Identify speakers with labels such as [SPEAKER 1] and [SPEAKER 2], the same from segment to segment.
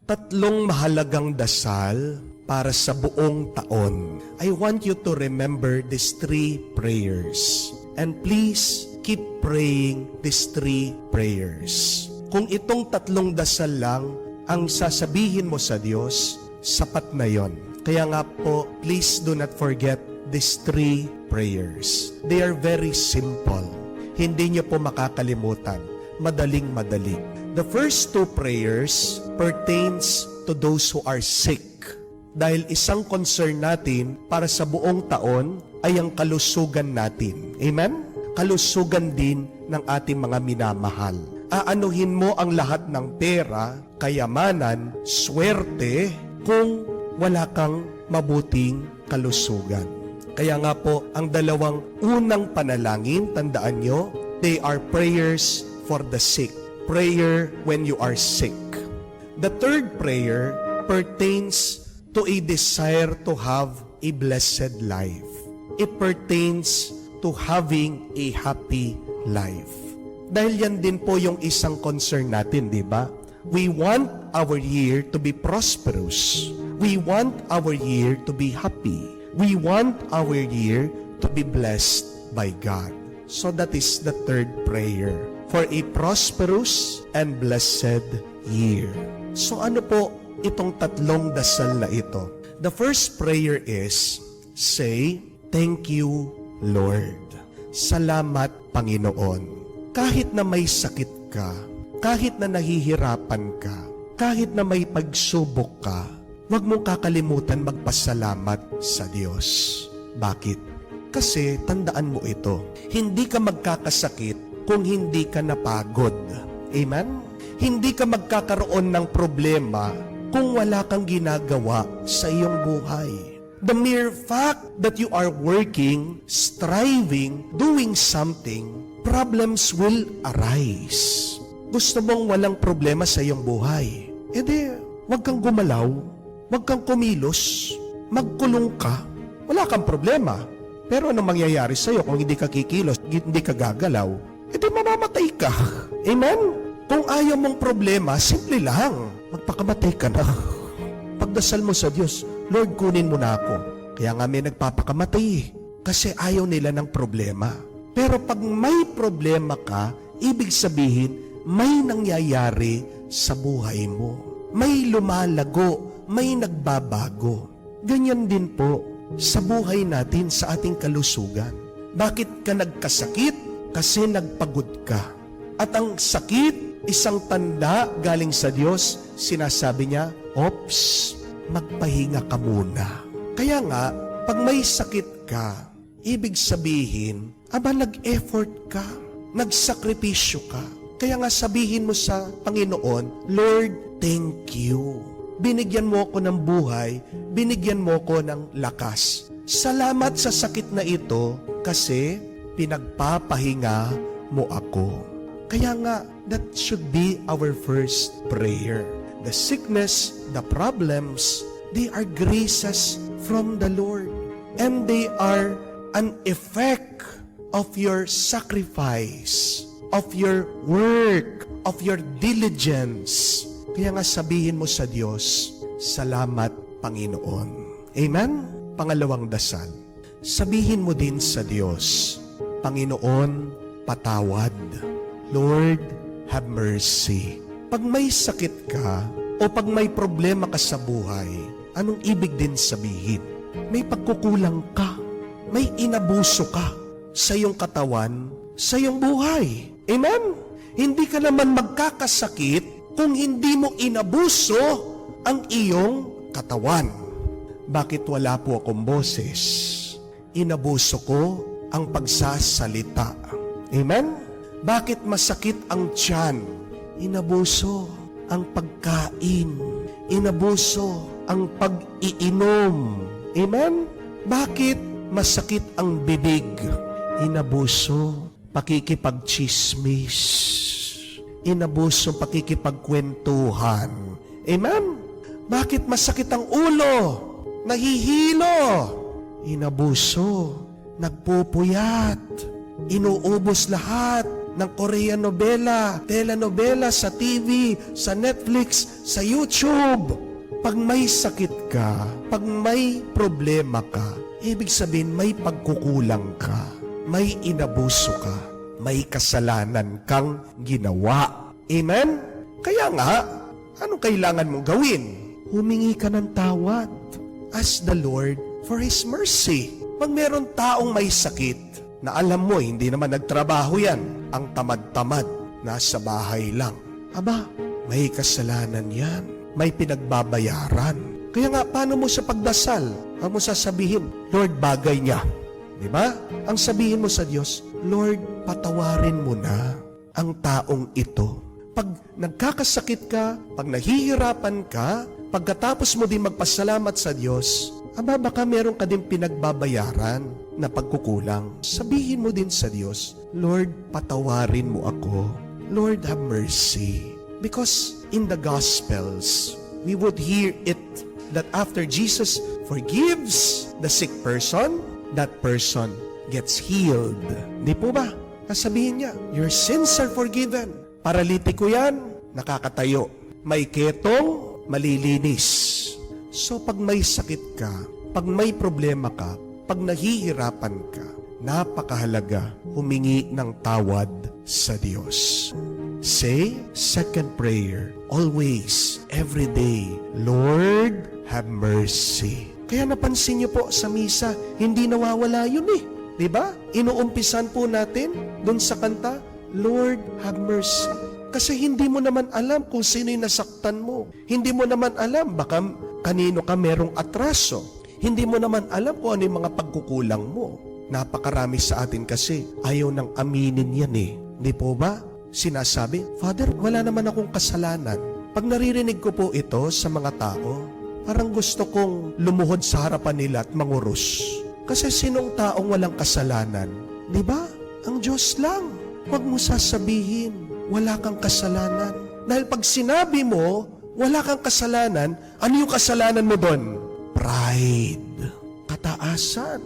[SPEAKER 1] Tatlong mahalagang dasal para sa buong taon. I want you to remember these 3 prayers. And please, keep praying these 3 prayers. Kung itong tatlong dasal lang ang sasabihin mo sa Diyos, sapat na yon. Kaya nga po, please do not forget these 3 prayers. They are very simple. Hindi niyo po makakalimutan. Madaling-madali. The first 2 prayers pertains to those who are sick. Dahil isang concern natin para sa buong taon ay ang kalusugan natin. Amen? Kalusugan din ng ating mga minamahal. Aanuhin mo ang lahat ng pera, kayamanan, swerte kung wala kang mabuting kalusugan. Kaya nga po, ang dalawang unang panalangin, tandaan nyo, they are prayers for the sick. Prayer when you are sick. The third prayer pertains to a desire to have a blessed life. It pertains to having a happy life. Dahil yan din po yung isang concern natin, di ba? We want our year to be prosperous. We want our year to be happy. We want our year to be blessed by God. So that is the third prayer, for a prosperous and blessed year. So ano po itong tatlong dasal na ito? The first prayer is, say, thank you, Lord. Salamat, Panginoon. Kahit na may sakit ka, kahit na nahihirapan ka, kahit na may pagsubok ka, huwag mong kakalimutan magpasalamat sa Diyos. Bakit? Kasi tandaan mo ito, hindi ka magkakasakit kung hindi ka napagod. Amen? Hindi ka magkakaroon ng problema kung wala kang ginagawa sa iyong buhay. The mere fact that you are working, striving, doing something, problems will arise. Gusto mong walang problema sa iyong buhay? E di, huwag kang gumalaw, huwag kang kumilos, magkulong ka, wala kang problema. Pero anong mangyayari sa iyo kung hindi ka kikilos, hindi ka gagalaw? E di mamamatay ka. Amen? Kung ayaw mong problema, simple lang, magpakamatay ka na. Pagdasal mo sa Diyos, Lord, kunin mo na ako. Kaya nga may nagpapakamatay kasi ayaw nila ng problema. Pero pag may problema ka, ibig sabihin, may nangyayari sa buhay mo. May lumalago, may nagbabago. Ganyan din po sa buhay natin, sa ating kalusugan. Bakit ka nagkasakit? Kasi nagpagod ka. At ang sakit, isang tanda galing sa Diyos, sinasabi niya, oops, magpahinga ka muna. Kaya nga, pag may sakit ka, ibig sabihin, nag-effort ka, nagsakripisyo ka. Kaya nga sabihin mo sa Panginoon, Lord, thank you. Binigyan mo ako ng buhay, binigyan mo ako ng lakas. Salamat sa sakit na ito kasi pinagpapahinga mo ako. Kaya nga, that should be our first prayer. The sickness, the problems, they are graces from the Lord. And they are an effect of your sacrifice, of your work, of your diligence. Kaya nga sabihin mo sa Diyos, salamat, Panginoon. Amen? Pangalawang dasal. Sabihin mo din sa Diyos, Panginoon, patawad. Lord, have mercy. Pag may sakit ka o pag may problema ka sa buhay, anong ibig din sabihin? May pagkukulang ka, may inabuso ka sa iyong katawan, sa iyong buhay. Amen? Hindi ka naman magkakasakit kung hindi mo inabuso ang iyong katawan. Bakit wala po akong boses? Inabuso ko ang pagsasalita. Amen? Bakit masakit ang tiyan? Inabuso ang pagkain. Inabuso ang pag-iinom. Amen? Bakit masakit ang bibig? Inabuso pakikipagchismis. Inabuso pakikipagkwentuhan. Amen? Bakit masakit ang ulo? Nahihilo. Inabuso, nagpupuyat, inuubos lahat ng Korean novela, telenovela sa TV, sa Netflix, sa YouTube. Pag may sakit ka, pag may problema ka, ibig sabihin may pagkukulang ka, may inabuso ka, may kasalanan kang ginawa. Amen? Kaya nga, anong kailangan mong gawin? Humingi ka ng tawad. Ask the Lord for His mercy. Pag meron taong may sakit, na alam mo, hindi naman nagtrabaho yan, ang tamad-tamad, nasa bahay lang. Aba, may kasalanan yan, may pinagbabayaran. Kaya nga, paano mo sa pagdasal? Ang mo sasabihin, Lord, bagay niya. Di ba? Ang sabihin mo sa Diyos, Lord, patawarin mo na ang taong ito. Pag nagkakasakit ka, pag nahihirapan ka, pagkatapos mo din magpasalamat sa Diyos, aba, baka meron ka din pinagbabayaran na pagkukulang. Sabihin mo din sa Diyos, Lord, patawarin mo ako. Lord, have mercy. Because in the Gospels, we would hear it that after Jesus forgives the sick person, that person gets healed. Di po ba? Sasabihin niya, your sins are forgiven. Paralitiko yan, nakakatayo. May ketong, malilinis. So pag may sakit ka, pag may problema ka, pag nahihirapan ka, napakahalaga humingi ng tawad sa Diyos. Say, second prayer, always, every day, Lord, have mercy. Kaya napansin niyo po sa misa, hindi nawawala yun eh. Diba? Inuumpisan po natin dun sa kanta, Lord, have mercy. Kasi hindi mo naman alam kung sino yung nasaktan mo. Hindi mo naman alam, baka kanino ka merong atraso. Hindi mo naman alam kung ano yung mga pagkukulang mo. Napakarami sa atin kasi ayaw nang aminin yan eh. Di po ba? Sinasabi, Father, wala naman akong kasalanan. Pag naririnig ko po ito sa mga tao, parang gusto kong lumuhod sa harapan nila at mangurus. Kasi sinong taong walang kasalanan? Di ba? Ang Diyos lang. Huwag mo sasabihin, wala kang kasalanan. Dahil pag sinabi mo, wala kang kasalanan, ano yung kasalanan mo doon? Pride, kataasan.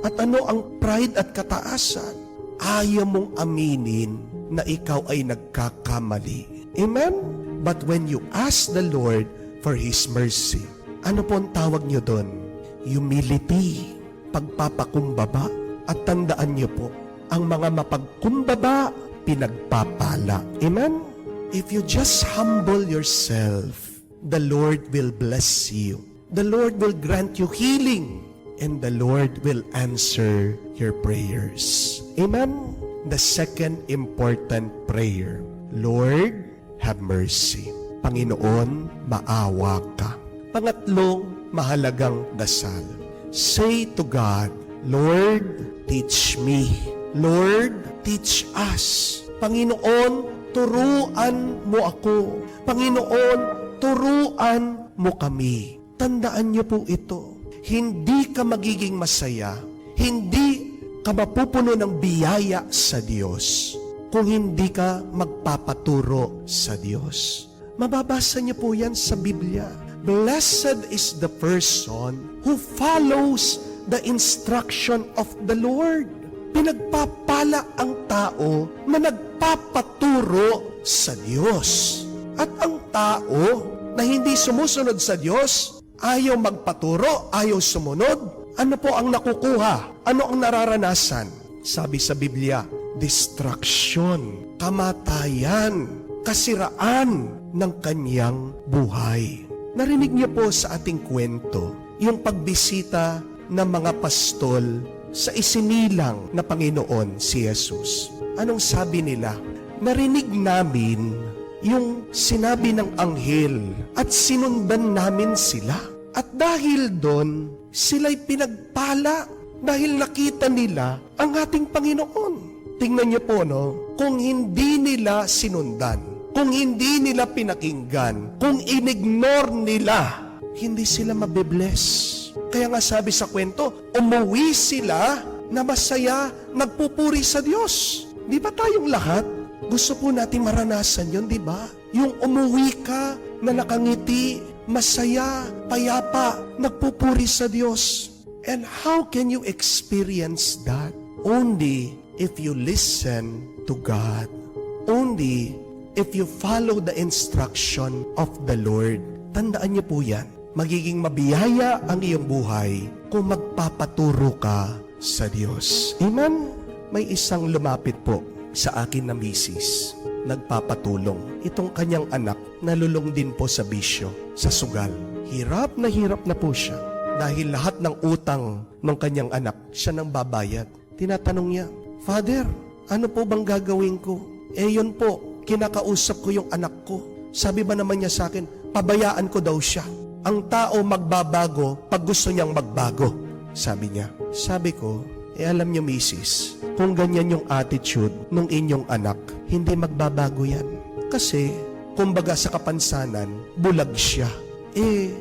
[SPEAKER 1] At ano ang pride at kataasan? Ayaw mong aminin na ikaw ay nagkakamali. Amen? But when you ask the Lord for His mercy, ano po ang tawag niyo doon? Humility, pagpapakumbaba. At tandaan niyo po, ang mga mapagkumbaba, pinagpapala. Amen? If you just humble yourself, the Lord will bless you. The Lord will grant you healing, and the Lord will answer your prayers. Amen? The second important prayer, Lord, have mercy. Panginoon, maawa ka. Pangatlong mahalagang dasal. Say to God, Lord, teach me. Lord, teach us. Panginoon, turuan mo ako. Panginoon, turuan mo kami. Tandaan niyo po ito. Hindi ka magiging masaya, hindi ka mapupuno ng biyaya sa Diyos kung hindi ka magpapaturo sa Diyos. Mababasa niyo po yan sa Biblia. Blessed is the person who follows the instruction of the Lord. Pinagpapala ang tao na nagpapaturo sa Diyos. At ang tao na hindi sumusunod sa Diyos, ayaw magpaturo, ayaw sumunod, ano po ang nakukuha? Ano ang nararanasan? Sabi sa Biblia, destruction, kamatayan, kasiraan ng kanyang buhay. Narinig niyo po sa ating kwento, yung pagbisita ng mga pastol sa isinilang na Panginoon si Jesus. Anong sabi nila? Narinig namin yung sinabi ng anghel at sinundan namin sila. At dahil doon, sila'y pinagpala dahil nakita nila ang ating Panginoon. Tingnan niyo po, no? Kung hindi nila sinundan, kung hindi nila pinakinggan, kung inignore nila, hindi sila mabibless. Kaya nga sabi sa kwento, umuwi sila na masaya, nagpupuri sa Diyos. Di ba tayong lahat? Gusto po natin maranasan yun, di ba? Yung umuwi ka na nakangiti, masaya, payapa, nagpupuri sa Diyos. And how can you experience that? Only if you listen to God. Only if you follow the instruction of the Lord. Tandaan niyo po yan. Magiging mabiyaya ang iyong buhay kung magpapaturo ka sa Diyos. Amen? May isang lumapit po sa akin na misis. Nagpapatulong. Itong kanyang anak, nalulong din po sa bisyo, sa sugal. Hirap na po siya. Dahil lahat ng utang ng kanyang anak, siya nang babayad. Tinatanong niya, Father, ano po bang gagawin ko? Yun po, kinakausap ko yung anak ko. Sabi ba naman niya sa akin, pabayaan ko daw siya. Ang tao magbabago pag gusto niyang magbago. Sabi niya. Sabi ko, alam niyo misis, kung ganyan yung attitude ng inyong anak, hindi magbabago yan. Kasi, kumbaga sa kapansanan, bulag siya.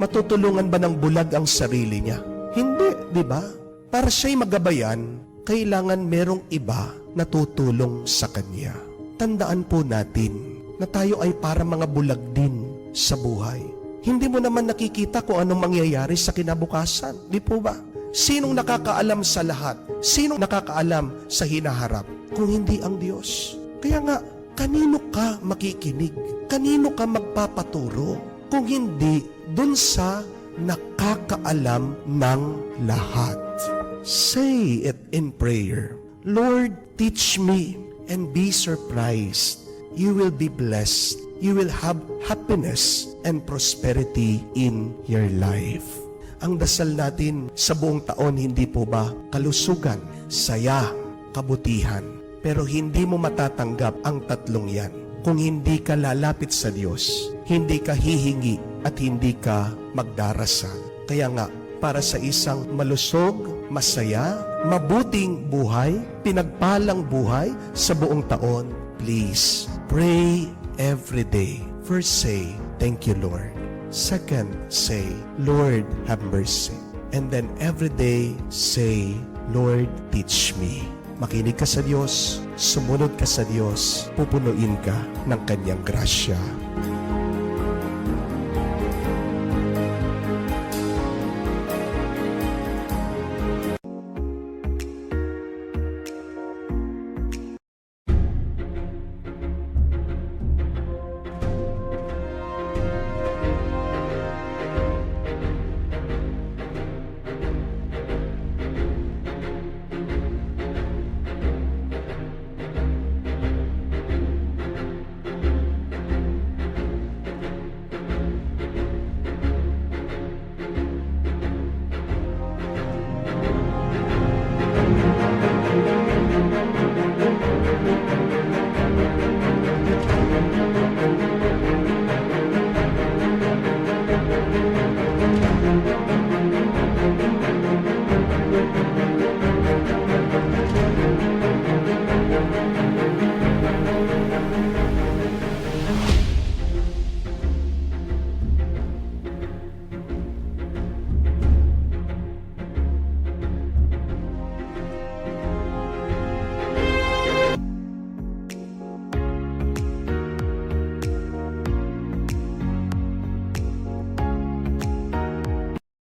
[SPEAKER 1] Matutulungan ba ng bulag ang sarili niya? Hindi, di ba? Para siya'y magabayan, kailangan merong iba na tutulong sa kanya. Tandaan po natin na tayo ay para mga bulag din sa buhay. Hindi mo naman nakikita kung anong mangyayari sa kinabukasan, di po ba? Sinong nakakaalam sa lahat? Sinong nakakaalam sa hinaharap kung hindi ang Diyos? Kaya nga, kanino ka makikinig? Kanino ka magpapaturo? Kung hindi, dun sa nakakaalam ng lahat. Say it in prayer. Lord, teach me and be surprised. You will be blessed. You will have happiness and prosperity in your life. Ang dasal natin sa buong taon, hindi po ba kalusugan, saya, kabutihan. Pero hindi mo matatanggap ang tatlong yan kung hindi ka lalapit sa Diyos, hindi ka hihingi at hindi ka magdarasal. Kaya nga, para sa isang malusog, masaya, mabuting buhay, pinagpalang buhay sa buong taon, please pray every day. First say, thank you Lord. Second, say, Lord, have mercy. And then every day, say, Lord, teach me. Makinig ka sa Diyos, sumunod ka sa Diyos, pupunuin ka ng Kanyang grasya.